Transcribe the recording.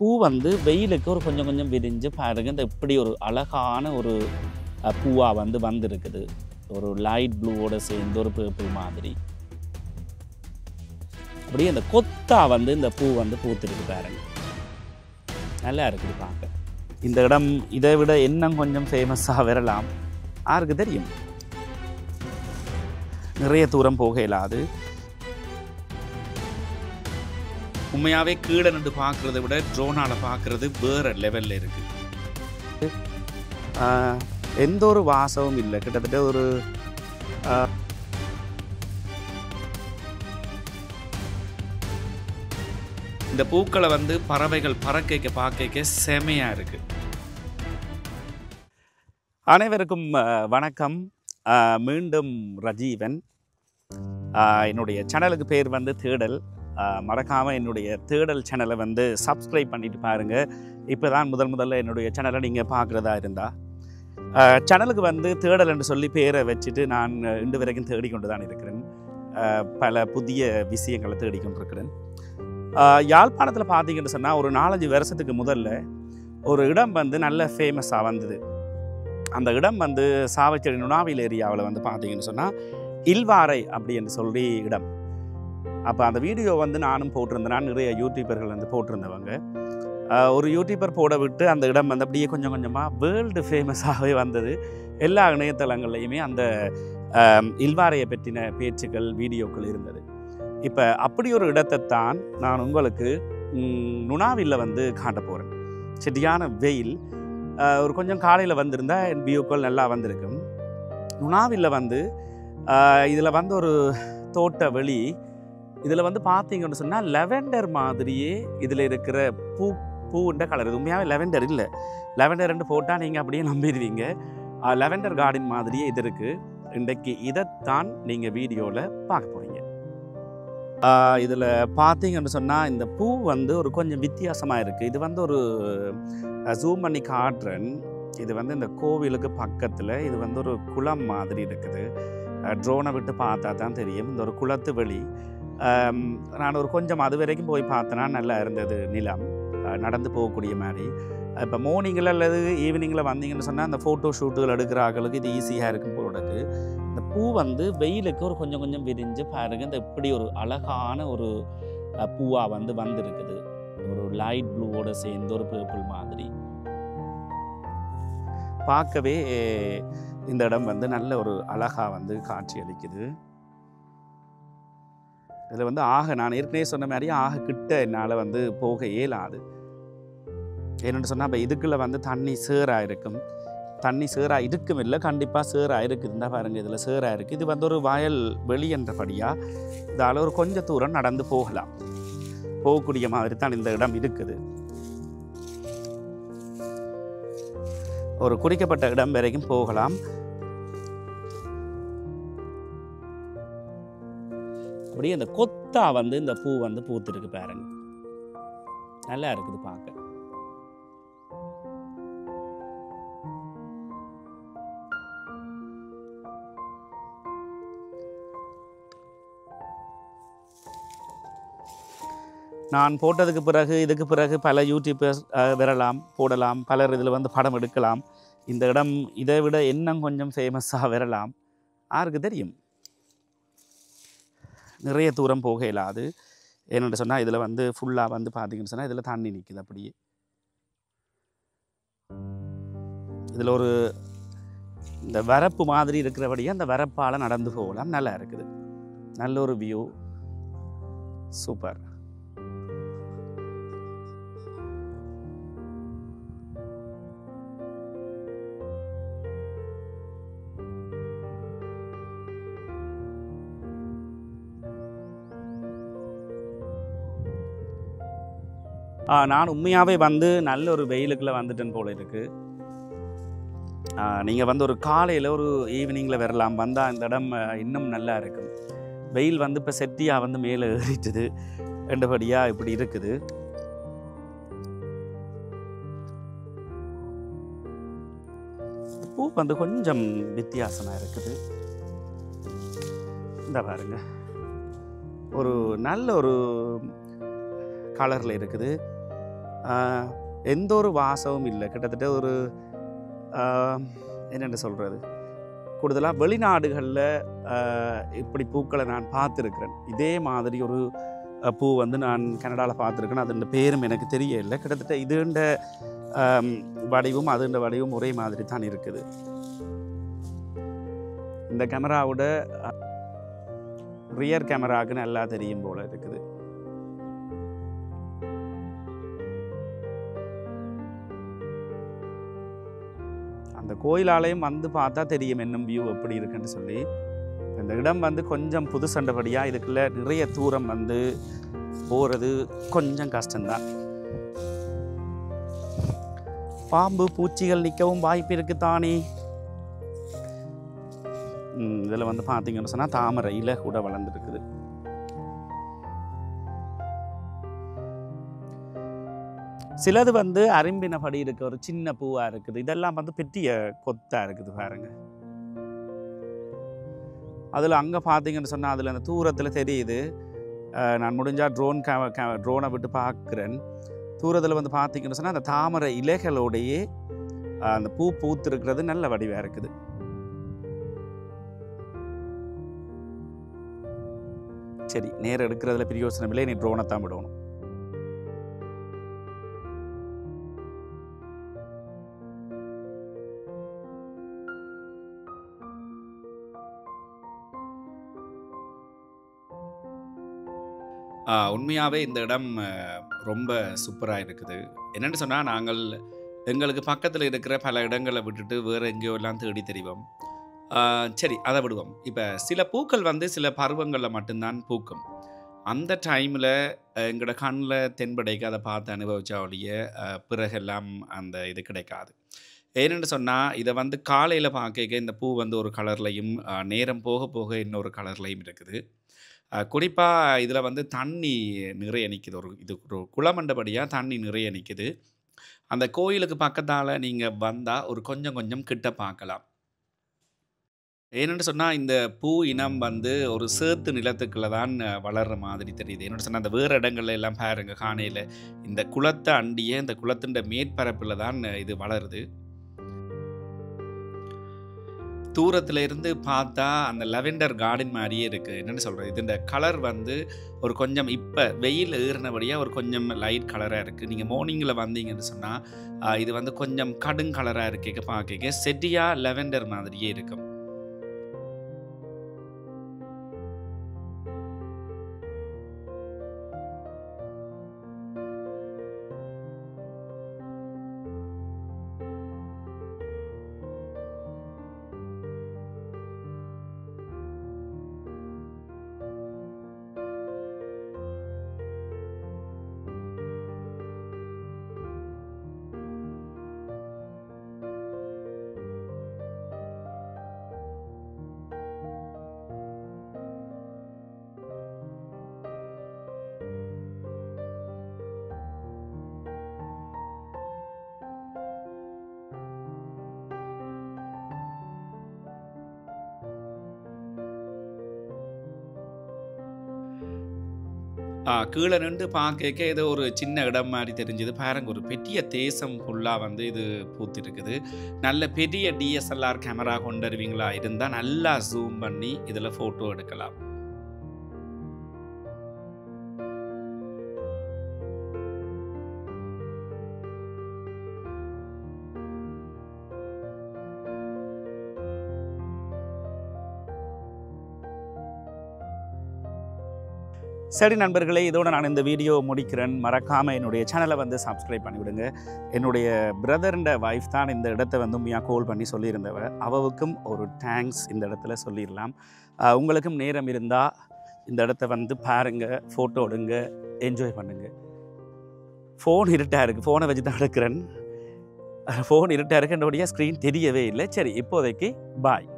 பூ வந்து வெயிலுக்கு ஒரு கொஞ்சம் கொஞ்சம் விரிஞ்சு பாருங்க. இந்த இப்படி ஒரு அழகான ஒரு பூவா வந்து வந்திருக்குது. ஒரு லைட் ப்ளூவோட சேர்ந்து ஒரு பர்பிள் மாதிரி. அப்படியே அந்த கொத்தா வந்து இந்த பூ வந்து பூத்திருக்கு பாருங்க. நல்லா இருக்குது பார்க்க. இந்த இடம் இதை விட இன்னும் கொஞ்சம் ஃபேமஸாக வரலாம். யாருக்கு தெரியும்? நிறைய தூரம் போக இயலாது. உண்மையாகவே கீழே நின்று பார்க்குறத விட ட்ரோனால் பார்க்குறது வேறு லெவலில் இருக்குது. எந்த ஒரு வாசமும் இல்லை. கிட்டத்தட்ட ஒரு இந்த பூக்களை வந்து பறவைகள் பறக்க பார்க்க செமையாக இருக்குது. அனைவருக்கும் வணக்கம். மீண்டும் ரஜீவன். என்னுடைய சேனலுக்கு பேர் வந்து தேடல். மறக்காமல் என்னுடைய தேடல் சேனலை வந்து சப்ஸ்கிரைப் பண்ணிட்டு பாருங்கள். இப்போ தான் முதல்ல என்னுடைய சேனலை நீங்கள் பார்க்குறதா இருந்தால் சேனலுக்கு வந்து தேடல் என்று சொல்லி பேரை வச்சுட்டு நான் இன்று வரைக்கும் தேடிக்கொண்டு தான் இருக்கிறேன். பல புதிய விஷயங்களை தேடிக்கொண்டிருக்கிறேன். யாழ்ப்பாணத்தில் பார்த்தீங்கன்னு சொன்னால் ஒரு 4-5 வருஷத்துக்கு முதல்ல ஒரு இடம் வந்து நல்ல ஃபேமஸாக வந்தது. அந்த இடம் வந்து சாவச்சேரி நுணாவில் ஏரியாவில் வந்து பார்த்தீங்கன்னு சொன்னால் இல்வாரை அப்படி என்று சொல்லி இடம். அப்போ அந்த வீடியோ வந்து நானும் போட்டிருந்தேன். நிறைய யூடியூபர்கள் வந்து போட்டிருந்தவங்க. ஒரு யூடியூபர் போட விட்டு அந்த இடம் வந்து அப்படியே கொஞ்சம் கொஞ்சமாக வேர்ல்டு ஃபேமஸாகவே வந்தது. எல்லா இணையதளங்கள்லையுமே அந்த இல்வாரையை பற்றின பேச்சுக்கள் வீடியோக்கள் இருந்தது. இப்போ அப்படி ஒரு இடத்தைத்தான் நான் உங்களுக்கு நுணாவில் வந்து காட்ட போகிறேன். சரியான வெயில். ஒரு கொஞ்சம் காலையில் வந்திருந்தால் என் வியூக்கள் நல்லா வந்திருக்கும். நுணாவில் வந்து இதில் வந்து ஒரு தோட்ட வெளி. இதில் வந்து பார்த்தீங்கன்னு சொன்னால் லெவெண்டர் மாதிரியே இதில் இருக்கிற பூண்ட கலர். இது உண்மையாகவே லெவெண்டர் இல்லை. லெவெண்டர்ன்னு போட்டால் நீங்கள் அப்படியே நம்பிடுவீங்க. லெவெண்டர் கார்டன் மாதிரியே இது இருக்குது. இன்றைக்கு இதைத்தான் நீங்கள் வீடியோவில் பார்க்க போகிறீங்க. இதில் பார்த்தீங்கன்னு சொன்னால் இந்த பூ வந்து ஒரு கொஞ்சம் வித்தியாசமாக இருக்குது. இது வந்து ஒரு ஜூம் பண்ணி காட்டுறேன். இது வந்து இந்த கோவிலுக்கு பக்கத்தில் இது வந்து ஒரு குளம் மாதிரி இருக்குது. ட்ரோனை விட்டு பார்த்தா தான் தெரியும். இந்த ஒரு குளத்து வெளி. நான் ஒரு கொஞ்சம் அது வரைக்கும் போய் பார்த்தேன்னா நல்லா இருந்தது. நிலம் நடந்து போகக்கூடிய மாதிரி. இப்போ மார்னிங்கில் அல்லது ஈவினிங்கில் வந்தீங்கன்னு சொன்னால் அந்த ஃபோட்டோ ஷூட்டுகள் எடுக்கிற ஆட்களுக்கு இது ஈஸியாக இருக்கும் போலக்கு. இந்த பூ வந்து வெயிலுக்கு ஒரு கொஞ்சம் கொஞ்சம் விரிஞ்சு பாருங்கள். இந்த இப்படி ஒரு அழகான ஒரு பூவாக வந்து வந்திருக்குது. ஒரு லைட் ப்ளூவோட சேர்ந்து ஒரு பர்பிள் மாதிரி. பார்க்கவே இந்த இடம் வந்து நல்ல ஒரு அழகாக வந்து காட்சி அளிக்குது. இதில் வந்து நான் ஏற்கனவே சொன்ன மாதிரி கிட்ட என்னால் வந்து போக இயலாது. ஏன்னு சொன்னால் இப்போ இதுக்குள்ளே வந்து தண்ணி சேராக இருக்கும். தண்ணி சேராக இருக்கும் இல்லை, கண்டிப்பாக சேராக இருக்குதுன்னா பாருங்கள். இதில் சேராக இருக்குது. இது வந்து ஒரு வயல் வெளி என்றபடியாக இதால் ஒரு கொஞ்சம் தூரம் நடந்து போகலாம். போகக்கூடிய மாதிரி தான் இந்த இடம் இருக்குது. ஒரு குறிக்கப்பட்ட இடம் வரைக்கும் போகலாம். அப்படியே அந்த கொத்தா வந்து இந்த பூ வந்து பூத்திருக்கு பாருங்க. நல்லா இருக்குது பார்க்க. நான் போட்டதுக்கு பிறகு இதுக்கு பிறகு பல யூடியூபர்ஸ் வரலாம், போடலாம். பலர் இதில் வந்து படம் எடுக்கலாம். இந்த இடம் இதை விட இன்னும் கொஞ்சம் ஃபேமஸாக வரலாம். யாருக்கு தெரியும்? நிறைய தூரம் போக இயலாது. ஏன்னு சொன்னால் இதில் வந்து ஃபுல்லாக வந்து பார்த்தீங்கன்னு சொன்னால் இதில் தண்ணி நிற்குது. அப்படியே இதில் ஒரு இந்த வரப்பு மாதிரி இருக்கிறபடியே அந்த வரப்பால் நடந்து போகலாம். நல்லா இருக்குது. நல்ல ஒரு வியூ. சூப்பர். நான் உண்மையாகவே வந்து நல்ல ஒரு வெயிலுக்குள்ளே வந்துட்டேன் போல இருக்குது. நீங்கள் வந்து ஒரு காலையில் ஒரு ஈவினிங்கில் வரலாம். வந்தால் இந்த இடம் இன்னும் நல்லா இருக்கும். வெயில் வந்து இப்போ செட்டியாக வந்து மேலே ஏறிட்டுது. ரெண்டுபடியாக இப்படி இருக்குது. பூ வந்து கொஞ்சம் வித்தியாசமாக இருக்குது. இந்த பாருங்க, ஒரு நல்ல ஒரு கலரில் இருக்குது. எந்த ஒரு வாசமும் இல்லை. கிட்டத்தட்ட ஒரு என்னென்னு சொல்கிறது, கூடுதலாக வெளிநாடுகளில் இப்படி பூக்களை நான் பார்த்துருக்கிறேன். இதே மாதிரி ஒரு பூ வந்து நான் கனடாவில் பார்த்துருக்கேன். அதோட பேரும் எனக்கு தெரியல. கிட்டத்தட்ட இதுண்ட வடிவும் அதுண்ட வடிவும் ஒரே மாதிரி தான் இருக்குது. இந்த கேமராவோட ரியர் கேமராவுக்கு நல்லா தெரியும் போல் இருக்குது. அந்த கோயிலாலயம் வந்து பார்த்தா தெரியும் என்னும் வியூ எப்படி இருக்குன்னு சொல்லி. இந்த இடம் வந்து கொஞ்சம் புதுசண்டபடியாக இதுக்குள்ள நிறைய தூரம் வந்து போகிறது கொஞ்சம் கஷ்டம்தான். பாம்பு பூச்சிகள் நிற்கவும் வாய்ப்பு இருக்குத்தானே. இதில் வந்து பார்த்தீங்கன்னு சொன்னால் தாமரை இலை கூட வளர்ந்துருக்குது. சிலது வந்து அரும்பினபடி இருக்க ஒரு சின்ன பூவாக இருக்குது. இதெல்லாம் வந்து பெரிய கொத்தாக இருக்குது பாருங்க. அதில் அங்கே பார்த்தீங்கன்னு சொன்னால் அதில் அந்த தூரத்தில் தெரியுது. நான் முடிஞ்சால் ட்ரோனை விட்டு பார்க்குறேன். தூரத்தில் வந்து பார்த்தீங்கன்னு சொன்னால் அந்த தாமரை இலைகளோடையே அந்த பூ பூத்துருக்கிறது நல்ல வடிவாக இருக்குது. சரி, நேரம் எடுக்கிறதுல பிரயோசனம் இல்லை, நீ ட்ரோனை தான் விடணும். உண்மையாகவே இந்த இடம் ரொம்ப சூப்பராக இருக்குது. என்னென்னு சொன்னால், நாங்கள் எங்களுக்கு பக்கத்தில் இருக்கிற பல இடங்களை விட்டுட்டு வேறு எங்கேயோ எல்லாம் தேடி தெரிவோம். சரி, அதை விடுவோம். இப்போ சில பூக்கள் வந்து சில பருவங்களில் மட்டும்தான் பூக்கும். அந்த டைமில் எங்களோட கண்ணில் தென்படைக்கு அதை பார்த்து அனுபவிச்சா ஒழிய பிறகெல்லாம் அந்த இது கிடைக்காது. ஏன்னு சொன்னால், இதை வந்து காலையில் பார்க்க இந்த பூ வந்து ஒரு கலர்லையும் நேரம் போக போக இன்னொரு கலர்லையும் இருக்குது. குறிப்பாக இதில் வந்து தண்ணி நிறைய நிற்கிது. இது ஒரு குளமண்டபடியாக தண்ணி நிறைய நிற்கிது. அந்த கோயிலுக்கு பக்கத்தால் நீங்கள் வந்தால் ஒரு கொஞ்சம் கொஞ்சம் கிட்ட பார்க்கலாம். ஏன்னு சொன்னால், இந்த பூ இனம் வந்து ஒரு சேத்து நிலத்துக்குள்ளே தான் வளர்கிற மாதிரி தெரியுது. என்னென்னு சொன்னால், அந்த வேறு இடங்கள்ல எல்லாம் பாருங்க காணையில் இந்த குளத்தை அண்டிய இந்த குளத்தின் மேற்பரப்பில் தான் இது வளருது. தூரத்தில் இருந்து பார்த்தா அந்த லெவெண்டர் கார்டன் மாதிரியே இருக்குது. என்னென்னு சொல்கிறது, இது இந்த கலர் வந்து ஒரு கொஞ்சம் இப்போ வெயில் ஏறினபடியாக ஒரு கொஞ்சம் லைட் கலராக இருக்குது. நீங்கள் மார்னிங்கில் வந்தீங்கன்னு சொன்னால் இது வந்து கொஞ்சம் கடும் கலராக இருக்க பார்க்க செட்டியா லெவெண்டர் மாதிரியே இருக்கும். கீழே நின்று பார்க்க ஏதோ ஒரு சின்ன இடம் மாதிரி தெரிஞ்சுது. பாருங்க, ஒரு பெரிய தேசம் ஃபுல்லாக வந்து இது பூத்திருக்குது. நல்ல பெரிய DSLR கேமரா கொண்டுருவீங்களா இருந்தால் நல்லா ஜூம் பண்ணி இதில் ஃபோட்டோ எடுக்கலாம். சரி நண்பர்களே, இதோடு நான் இந்த வீடியோ முடிக்கிறேன். மறக்காமல் என்னுடைய சேனலை வந்து சப்ஸ்கிரைப் பண்ணிவிடுங்க. என்னுடைய பிரதர்ன்ற வைஃப் தான் இந்த இடத்த வந்து உண்மையாக கால் பண்ணி சொல்லியிருந்தவ. அவவுக்கும் ஒரு தேங்க்ஸ் இந்த இடத்துல சொல்லிடலாம். உங்களுக்கும் நேரம் இருந்தால் இந்த இடத்த வந்து பாருங்கள், ஃபோட்டோ எடுங்க, என்ஜாய் பண்ணுங்கள். ஃபோன் இருட்டாக இருக்குது, ஃபோனை வச்சு தான் எடுக்கிறேன். ஃபோன் இருட்டாக இருக்குன்றபடியாக ஸ்க்ரீன் தெரியவே இல்லை. சரி, இப்போதைக்கு பாய்.